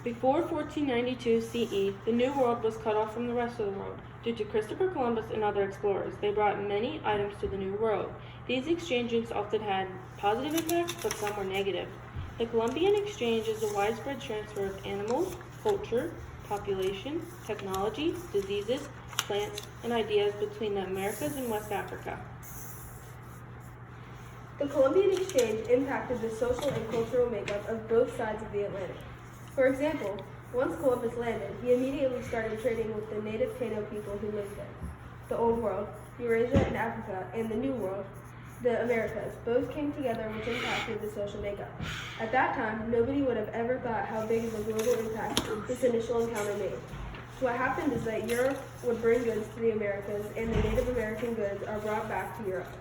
Before 1492 CE, the New World was cut off from the rest of the world. Due to Christopher Columbus and other explorers, they brought many items to the New World. These exchanges often had positive impacts, but some were negative. The Columbian Exchange is a widespread transfer of animals, culture, population, technology, diseases, plants, and ideas between the Americas and West Africa. The Columbian Exchange impacted the social and cultural makeup of both sides of the Atlantic. For example, once Columbus landed, he immediately started trading with the native Taino people who lived there. The Old World, Eurasia and Africa, and the New World, the Americas, both came together, which impacted the social makeup. At that time, nobody would have ever thought how big of a global impact this initial encounter made. So what happened is that Europe would bring goods to the Americas, and the Native American goods are brought back to Europe.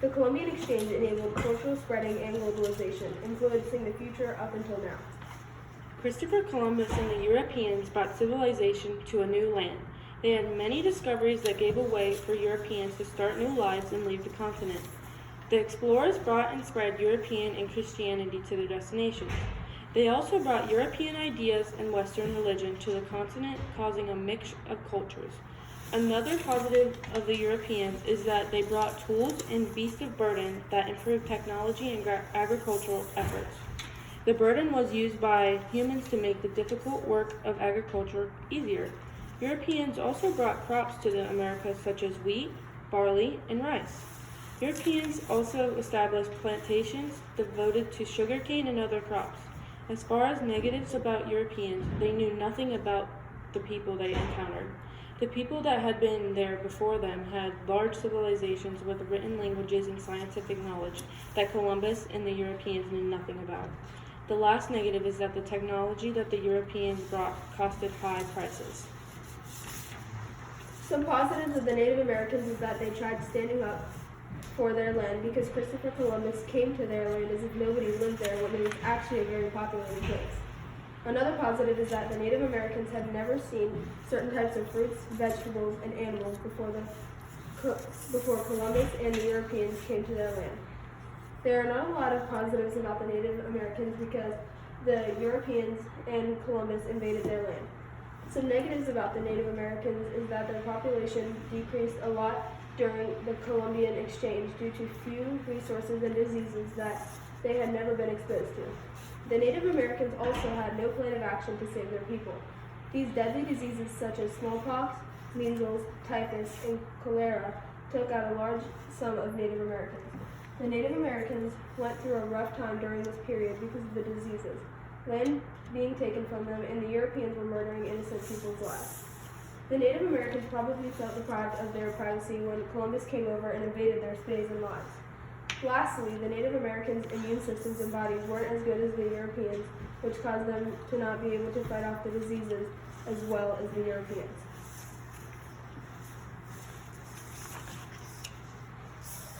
The Columbian Exchange enabled cultural spreading and globalization, influencing the future up until now. Christopher Columbus and the Europeans brought civilization to a new land. They had many discoveries that gave a way for Europeans to start new lives and leave the continent. The explorers brought and spread European and Christianity to their destinations. They also brought European ideas and Western religion to the continent, causing a mix of cultures. Another positive of the Europeans is that they brought tools and beasts of burden that improved technology and agricultural efforts. The burden was used by humans to make the difficult work of agriculture easier. Europeans also brought crops to the Americas such as wheat, barley, and rice. Europeans also established plantations devoted to sugarcane and other crops. As far as negatives about Europeans, they knew nothing about the people they encountered. The people that had been there before them had large civilizations with written languages and scientific knowledge that Columbus and the Europeans knew nothing about. The last negative is that the technology that the Europeans brought costed high prices. Some positives of the Native Americans is that they tried standing up for their land because Christopher Columbus came to their land as if nobody lived there when it was actually a very populated place. Another positive is that the Native Americans had never seen certain types of fruits, vegetables, and animals before Columbus and the Europeans came to their land. There are not a lot of positives about the Native Americans because the Europeans and Columbus invaded their land. Some negatives about the Native Americans is that their population decreased a lot during the Columbian Exchange due to few resources and diseases that they had never been exposed to. The Native Americans also had no plan of action to save their people. These deadly diseases such as smallpox, measles, typhus, and cholera took out a large sum of Native Americans. The Native Americans went through a rough time during this period because of the diseases, land being taken from them, and the Europeans were murdering innocent people's lives. The Native Americans probably felt deprived of their privacy when Columbus came over and invaded their space and lives. Lastly, the Native Americans' immune systems and bodies weren't as good as the Europeans, which caused them to not be able to fight off the diseases as well as the Europeans.